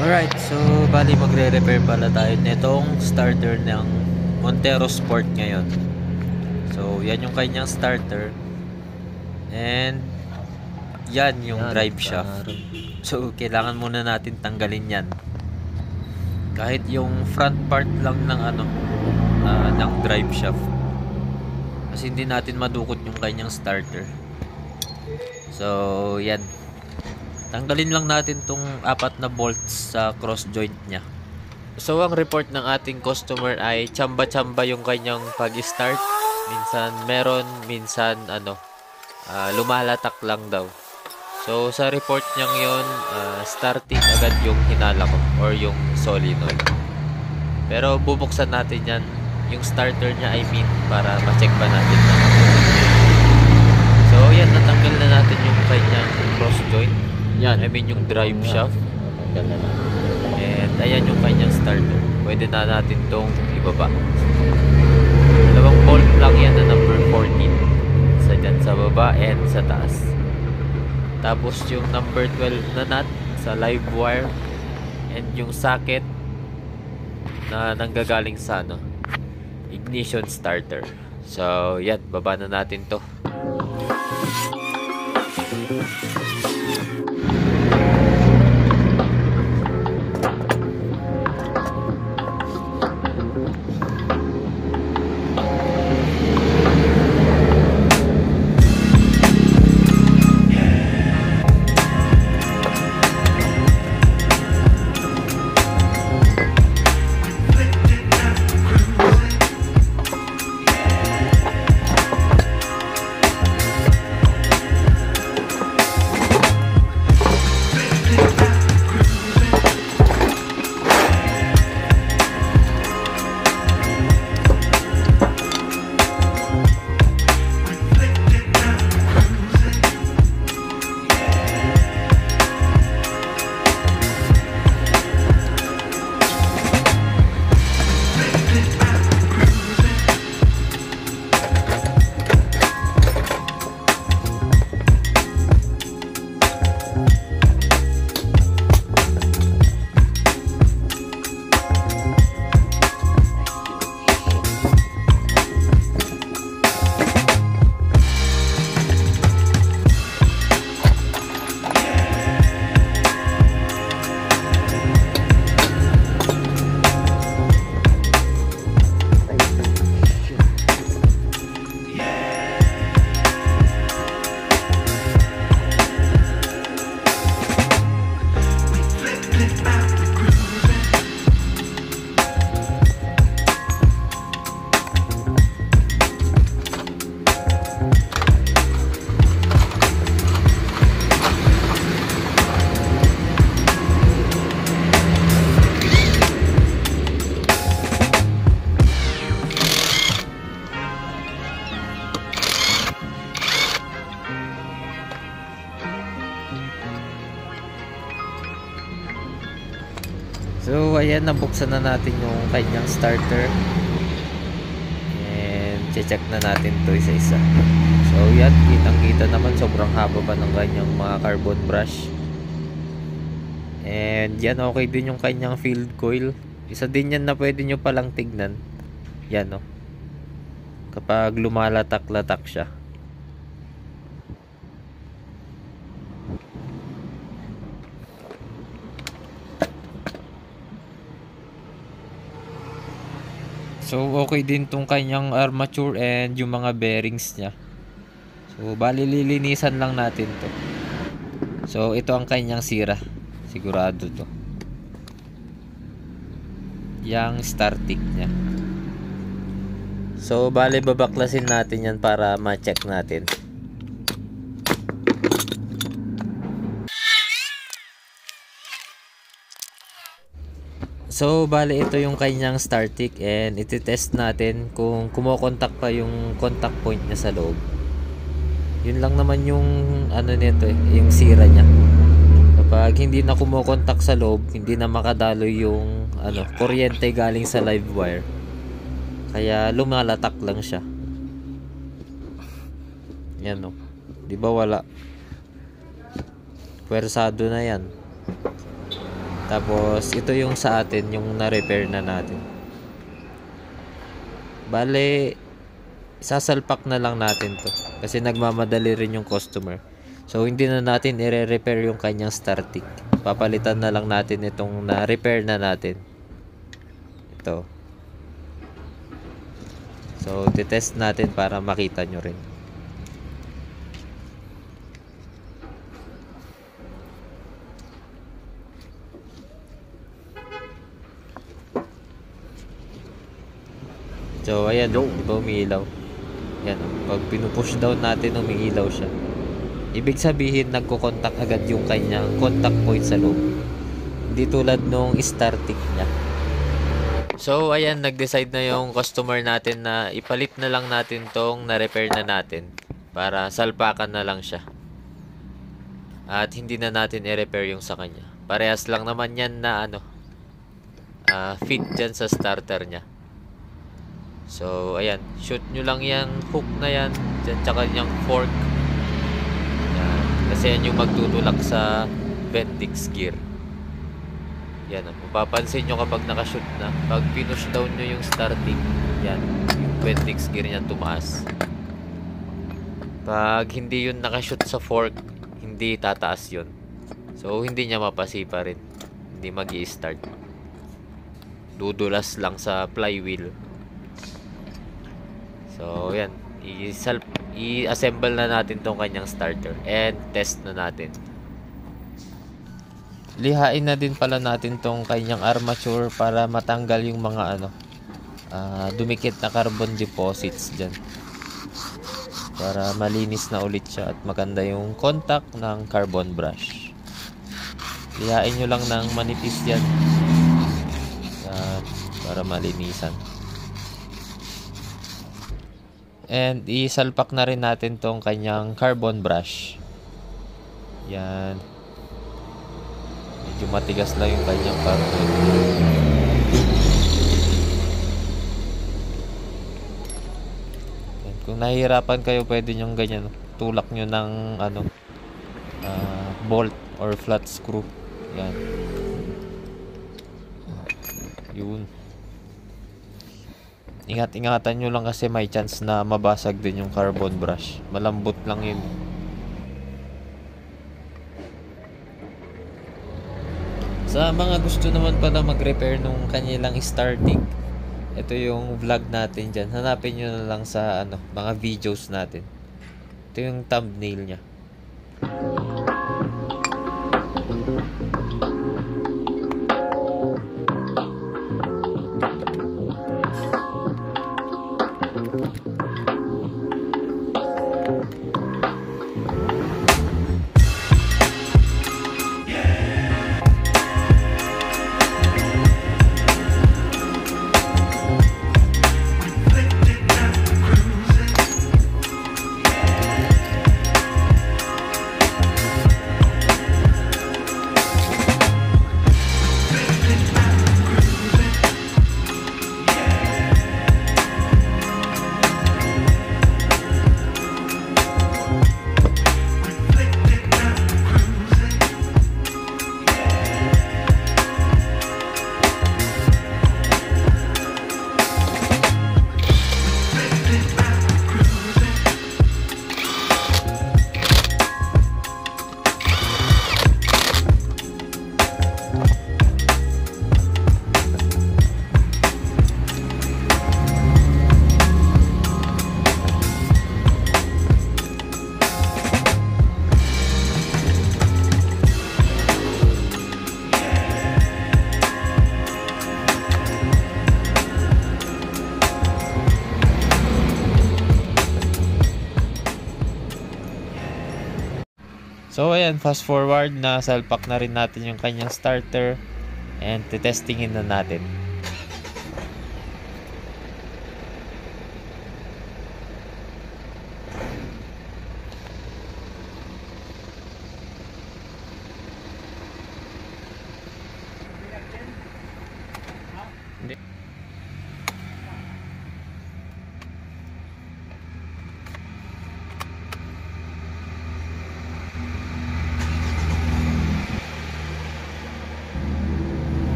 Alright, so bali magre-repair pala tayo nitong starter ng Montero Sport ngayon. So yan yung kanyang starter. And yan yung drive shaft. So kailangan muna natin tanggalin yan. Kahit yung front part lang ng ng drive shaft. Kasi hindi natin madukot yung kanyang starter. So yan. Tanggalin lang natin tong 4 na bolts sa cross joint niya. So ang report ng ating customer ay tsamba-tsamba yung kanyang pag-start. Minsan meron, minsan lumalatak lang daw. So sa report niyang yon, starting agad yung hinala ko or yung solenoid. Pero bubuksan natin yan, yung starter niya para ma-check pa natin. So yan, natanggal na natin yung kanyang cross joint. Yan, yung drive shaft. And ayan yung kanyang starter. Pwede na natin tong ibaba. Dalawang bolt lang yan na number 14. Isa dyan sa baba and sa taas. Tapos yung number 12 na nut sa live wire. And yung socket na nanggagaling sa ignition starter. So yan, baba na natin to. So ayan, nabuksan na natin yung kanyang starter. And check na natin to isa-isa. So yan, kitang-kita naman sobrang haba pa ng kanyang mga carbon brush. And yan, okay din yung kanyang field coil. Isa din yan na pwede nyo palang tignan. Yan kapag lumalatak-latak siya. So okay din tong kanyang armature and yung mga bearings niya. So bali lilinisan lang natin to. So ito ang kanyang sira. Sigurado to. Yang starting niya. So bali babaklasin natin yan para ma-check natin. So bali ito yung kanyang startick and iti-test natin kung kumokontak pa yung contact point niya sa loob. Yun lang naman yung nito yung sira niya. Kapag hindi na kumokontak sa loob, hindi na makadaloy yung kuryente galing sa live wire. Kaya lumalatak lang siya. Yan di ba wala? Pwersado na yan. Tapos ito yung sa atin, yung na-repair na natin. Bale, sasalpak na lang natin to kasi nagmamadali rin yung customer. So hindi na natin i-repair yung kanyang starting. Papalitan na lang natin itong na-repair na natin. Ito. So titest natin para makita nyo rin. So ayan, di ba umiilaw? Yan, pag pinupush down natin, umiilaw siya. Ibig sabihin, nagko-contact agad yung kanyang contact point sa loob. Hindi tulad nung starting niya. So ayan, nag-decide na yung customer natin na ipalit na lang natin tong na-repair na natin para salpakan na lang siya. At hindi na natin i-repair yung sa kanya. Parehas lang naman yan na fit dyan sa starter niya. So, ayan. Shoot nyo lang yung hook na yan. Tsaka yung fork. Yan. Kasi yan yung magtutulak sa Bendix gear. Yan. Mapapansin nyo kapag nakashoot na. Pag pinush down nyo yung starting, yan. Yung Bendix gear niya tumaas. Pag hindi yun nakashoot sa fork, hindi tataas yun. So, hindi niya mapasipa rin. Hindi mag-i-start. Dudulas lang sa flywheel. So, yan. I-assemble na natin tong kanyang starter. And test na natin. Lihain na din pala natin tong kanyang armature para matanggal yung mga dumikit na carbon deposits dyan. Para malinis na ulit siya at maganda yung contact ng carbon brush. Lihain nyo lang ng manipis yan. Para malinisan. And isalpak na rin natin tong kanyang carbon brush. Yan. Medyo matigas lang yung kanyang carbon. Yan. Kung nahihirapan kayo, pwede nyo ganyan. Tulak nyo ng bolt or flat screw. Yan. Yun. Ingat-ingatan nyo lang kasi may chance na mabasag din yung carbon brush. Malambot lang yun. Sa mga gusto naman pala mag-repair nung kanilang starting, ito yung vlog natin dyan. Hanapin nyo na lang sa mga videos natin. Ito yung thumbnail nya. So ayan, fast forward, na salpak na rin natin yung kanyang starter and testingin na natin.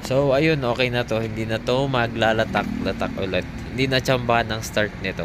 So, ayun, okay na to. Hindi na to maglalatak-latak ulit. Hindi na tsambahan ang start nito.